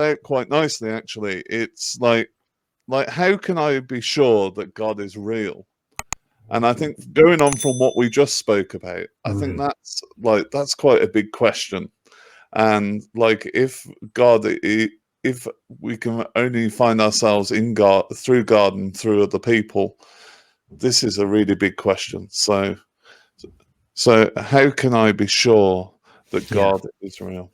it quite nicely, actually. It's like how can I be sure that God is real? And I think going on from what we just spoke about, I think that's quite a big question. And like if if we can only find ourselves in God through God and through other people, this is a really big question. So how can I be sure that God is real?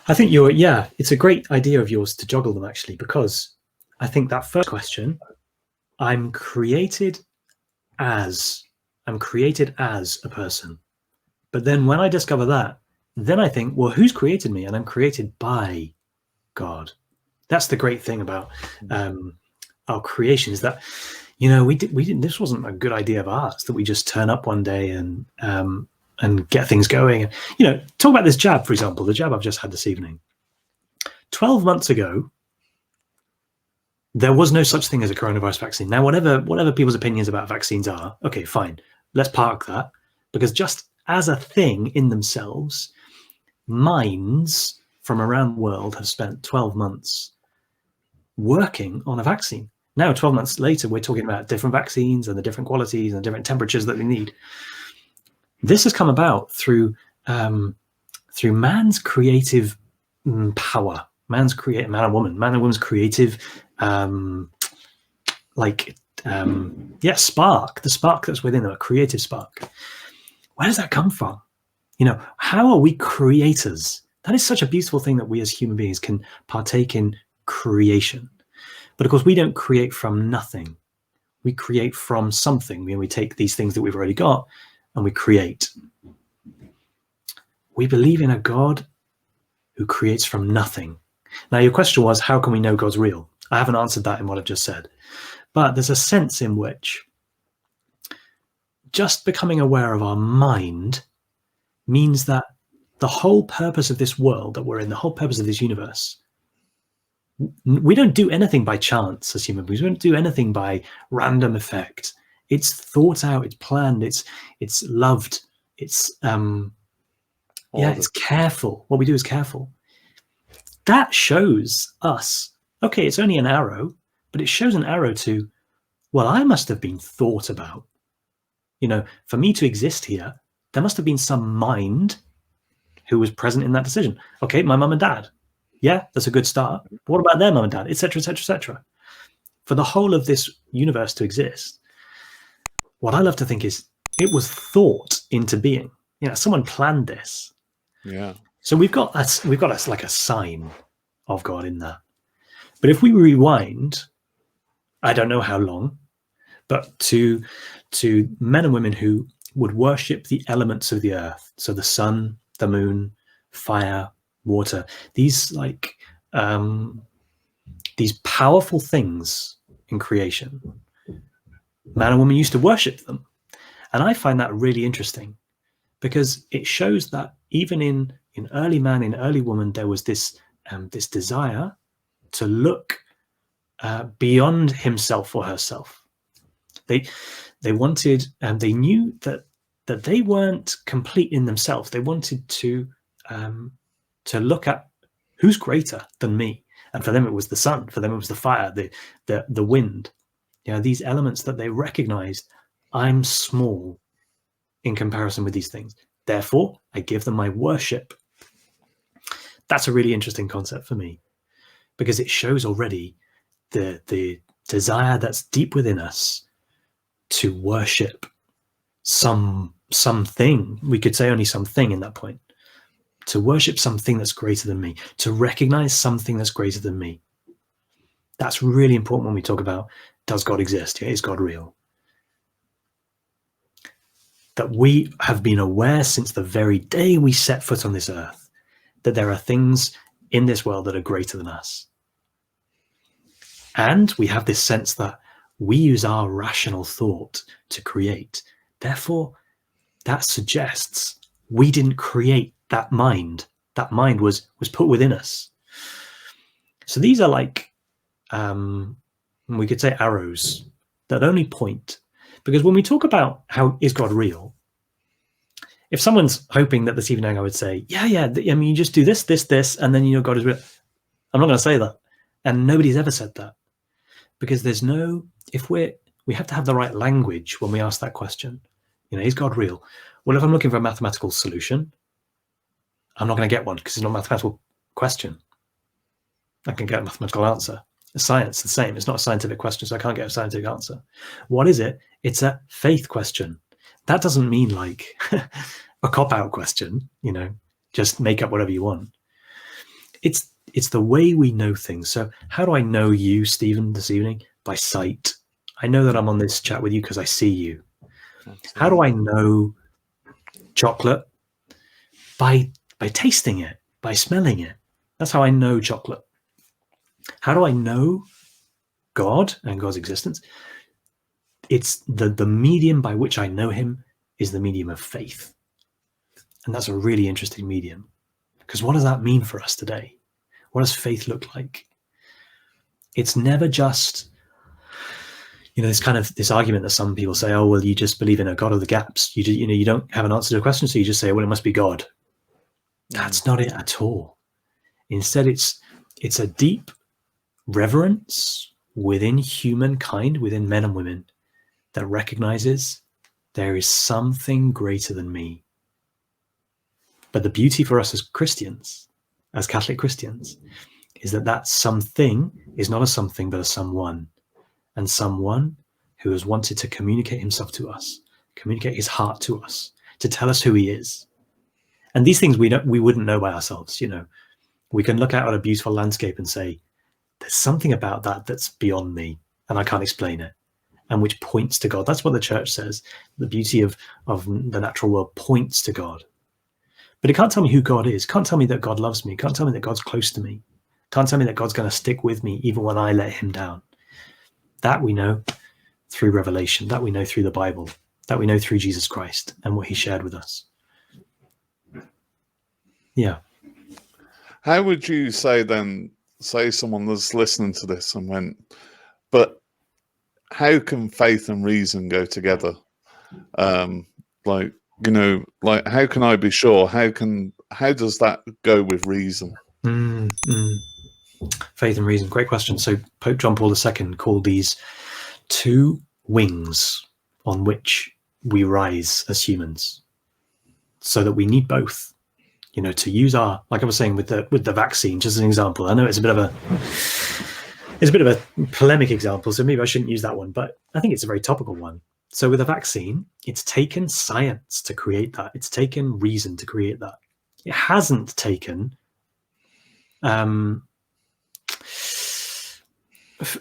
I think it's a great idea of yours to juggle them, actually, because I think that first question, I'm created as a person. But then when I discover that, then I think, well, who's created me? And I'm created by God. That's the great thing about our creation, is that, we didn't, this wasn't a good idea of ours, that we just turn up one day and get things going. Talk about this jab, for example, the jab I've just had this evening. 12 months ago, there was no such thing as a coronavirus vaccine. Now, whatever people's opinions about vaccines are, okay, fine. Let's park that, because just as a thing in themselves, minds from around the world have spent 12 months working on a vaccine. Now, 12 months later, we're talking about different vaccines and the different qualities and different temperatures that they need. This has come about through man's creative power, man and woman's creative spark, the spark that's within them, a creative spark. Where does that come from? How are we creators? That is such a beautiful thing, that we as human beings can partake in creation. But of course, we don't create from nothing. We create from something. We take these things that we've already got and we create. We believe in a God who creates from nothing. Now, your question was, how can we know God's real? I haven't answered that in what I've just said. But there's a sense in which just becoming aware of our mind means that the whole purpose of this world that we're in, the whole purpose of this universe, we don't do anything by chance as human beings. We don't do anything by random effect. It's thought out, it's planned, it's loved, it's it's careful. What we do is careful. That shows us, okay, it's only an arrow, but it shows an arrow to, well, I must have been thought about. For me to exist here, there must have been some mind who was present in that decision. Okay, my mum and dad. Yeah, that's a good start. But what about their mum and dad, etc., etc., etc.? For the whole of this universe to exist, what I love to think is it was thought into being. Someone planned this. Yeah. So we've got like a sign of God in that. But if we rewind, I don't know how long, but to men and women who would worship the elements of the earth, so the sun, the moon, fire, water, these powerful things in creation, man and woman used to worship them. And I find that really interesting, because it shows that even in early man, in early woman, there was this desire to look beyond himself or herself. They wanted, and they knew that they weren't complete in themselves. They wanted to look at who's greater than me. And for them, it was the sun. For them, it was the fire, the wind. These elements that they recognized. I'm small in comparison with these things. Therefore, I give them my worship. That's a really interesting concept for me, because it shows already the desire that's deep within us to worship something. We could say only something in that point. To worship something that's greater than me, to recognize something that's greater than me. That's really important when we talk about, does God exist? Is God real? That we have been aware since the very day we set foot on this earth that there are things in this world that are greater than us. And we have this sense that we use our rational thought to create. Therefore, that suggests we didn't create that mind. That mind was put within us. So these are like, we could say, arrows that only point. Because when we talk about how is God real, if someone's hoping that this evening I would say, yeah, I mean, you just do this, this, this, and then you know God is real. I'm not going to say that. And nobody's ever said that. Because there's no, we have to have the right language when we ask that question. You know, is God real? Well, if I'm looking for a mathematical solution, I'm not going to get one because it's not a mathematical question. I can get a mathematical answer. Science, the same. It's not a scientific question, so I can't get a scientific answer. What is it? It's a faith question. That doesn't mean like a cop-out question, you know, just make up whatever you want. It's the way we know things. So how do I know you, Stephen, this evening? By sight. I know that I'm on this chat with you because I see you. Absolutely. How do I know chocolate? By tasting it, by smelling it. That's how I know chocolate. How do I know God and God's existence? It's the medium by which I know him is the medium of faith. And that's a really interesting medium. Because what does that mean for us today? What does faith look like? It's never just, you know, this argument that some people say, oh, well, you just believe in a God of the gaps. You don't have an answer to a question, so you just say, well, it must be God. That's not it at all. Instead, it's a deep reverence within humankind, within men and women, that recognizes there is something greater than me. But the beauty for us as Christians, as Catholic Christians, is that something is not a something, but a someone. And someone who has wanted to communicate himself to us, communicate his heart to us, to tell us who he is. And these things we wouldn't know by ourselves, you know. We can look out at a beautiful landscape and say, there's something about that that's beyond me, and I can't explain it, and which points to God. That's what the church says. The beauty of the natural world points to God. But it can't tell me who God is. It can't tell me that God loves me. It can't tell me that God's close to me. It can't tell me that God's going to stick with me even when I let him down. That we know through revelation. That we know through the Bible. That we know through Jesus Christ and what he shared with us. Yeah. How would you say then, say someone was listening to this and went, but how can faith and reason go together? Like, you know, like, how can I be sure? How does that go with reason? Faith and reason, great question. So Pope John Paul II called these two wings on which we rise as humans, so that we need both. You know, to use our, like I was saying with the vaccine, just as an example. I know it's a bit of a polemic example, so maybe I shouldn't use that one, but I think it's a very topical one. So with a vaccine, it's taken science to create that. It's taken reason to create that. It hasn't taken, I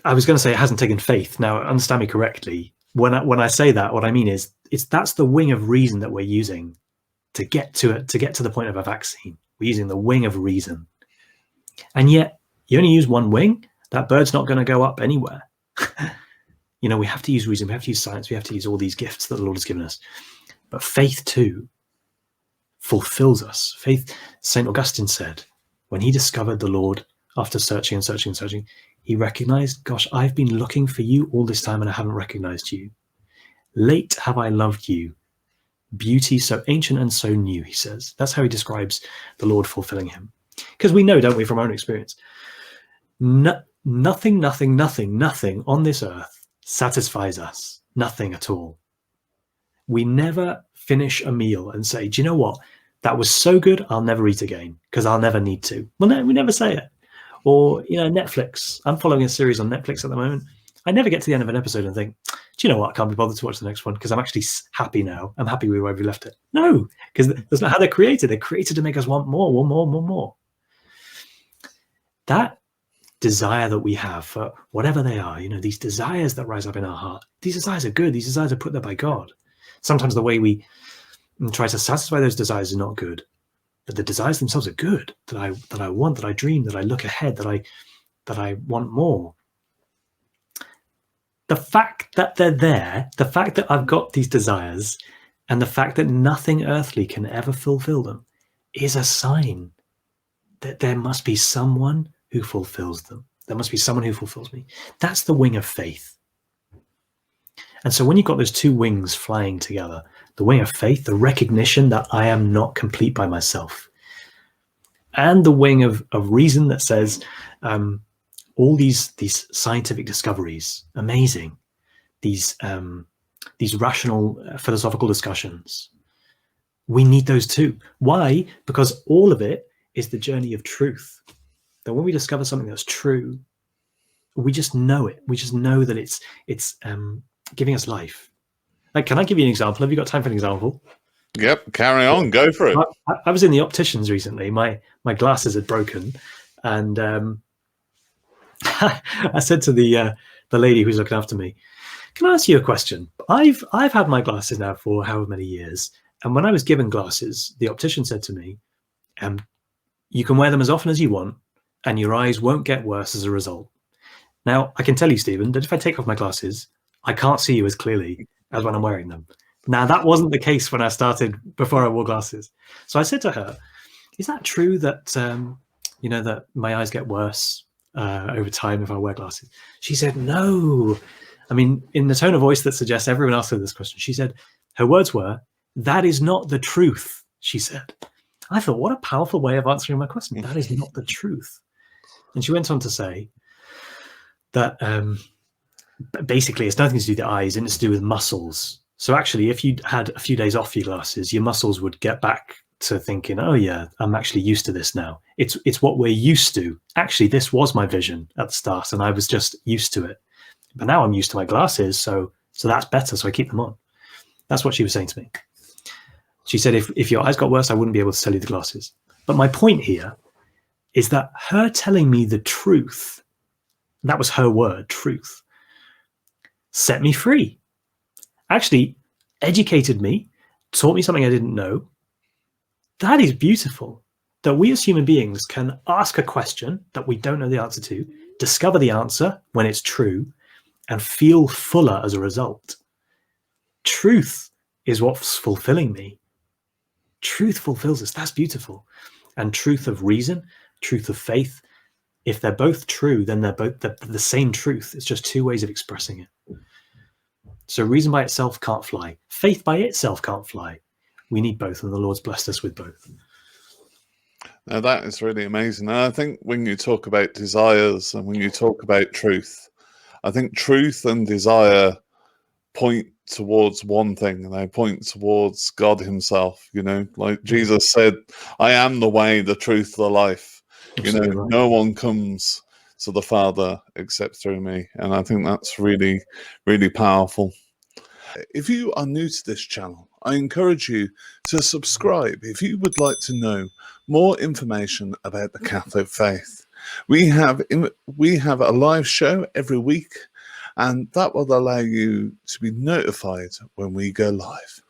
was going to say it hasn't taken faith. Now, understand me correctly. When I say that, what I mean is that's the wing of reason that we're using to get to it, to get to the point of a vaccine. We're using the wing of reason. And yet, you only use one wing, that bird's not going to go up anywhere. You know, we have to use reason, we have to use science, we have to use all these gifts that the Lord has given us. But faith too fulfills us. Faith, St. Augustine said, when he discovered the Lord after searching and searching and searching, he recognized, gosh, I've been looking for you all this time and I haven't recognized you. Late have I loved you. Beauty so ancient and so new, he says. That's how he describes the Lord fulfilling him. Because we know, don't we, from our own experience, nothing on this earth satisfies us. Nothing at all. We never finish a meal and say, do you know what? That was so good, I'll never eat again because I'll never need to. Well, no, we never say it. Or, you know, Netflix. I'm following a series on Netflix at the moment. I never get to the end of an episode and think, do you know what? I can't be bothered to watch the next one because I'm actually happy now. I'm happy with where we left it. No, because that's not how they're created. They're created to make us want more. That desire that we have for whatever they are, you know, these desires that rise up in our heart, these desires are good. These desires are put there by God. Sometimes the way we try to satisfy those desires is not good, but the desires themselves are good. That I want, that I dream, that I look ahead, that I want more. The fact that they're there, the fact that I've got these desires, and the fact that nothing earthly can ever fulfill them is a sign that there must be someone who fulfills them. There must be someone who fulfills me. That's the wing of faith. And so when you've got those two wings flying together, the wing of faith, the recognition that I am not complete by myself, and the wing of reason that says all these scientific discoveries, amazing, these rational philosophical discussions, we need those too. Why? Because all of it is the journey of truth. That when we discover something that's true, we just know it. We just know that it's giving us life. Like, can I give you an example? Have you got time for an example? Yep, carry on, go for it. I was in the opticians recently. My glasses had broken, and I said to the lady who's looking after me, "Can I ask you a question? I've had my glasses now for however many years, and when I was given glasses, the optician said to me, you can wear them as often as you want, and your eyes won't get worse as a result. Now, I can tell you, Stephen, that if I take off my glasses, I can't see you as clearly as when I'm wearing them." Now, that wasn't the case when I started, before I wore glasses. So I said to her, "Is that true that, that my eyes get worse over time if I wear glasses?" She said, "No." I mean, in the tone of voice that suggests everyone else had this question, she said, her words were, "That is not the truth," she said. I thought, what a powerful way of answering my question. That is not the truth. And she went on to say that basically it's nothing to do with the eyes, and it's to do with muscles. So actually, if you had a few days off your glasses, your muscles would get back to thinking, oh yeah, I'm actually used to this now. It's what we're used to. Actually, this was my vision at the start, and I was just used to it. But now I'm used to my glasses, so that's better, so I keep them on. That's what she was saying to me. She said, if your eyes got worse, I wouldn't be able to sell you the glasses. But my point here is that her telling me the truth, that was her word, truth, set me free. Actually educated me, taught me something I didn't know. That is beautiful, that we as human beings can ask a question that we don't know the answer to, discover the answer when it's true, and feel fuller as a result. Truth is what's fulfilling me. Truth fulfills us. That's beautiful. And truth of reason, truth of faith, if they're both true, then they're both the same truth. It's just two ways of expressing it. So reason by itself can't fly. Faith by itself can't fly. We need both, and the Lord's blessed us with both. Now that is really amazing. And I think when you talk about desires and when you talk about truth, I think truth and desire point towards one thing, and they point towards God himself. Like Jesus said, I am the way, the truth, the life. Absolutely right. No one comes to the Father except through me. And I think that's really, really powerful. If you are new to this channel, I encourage you to subscribe if you would like to know more information about the Catholic faith. We have a live show every week, and that will allow you to be notified when we go live.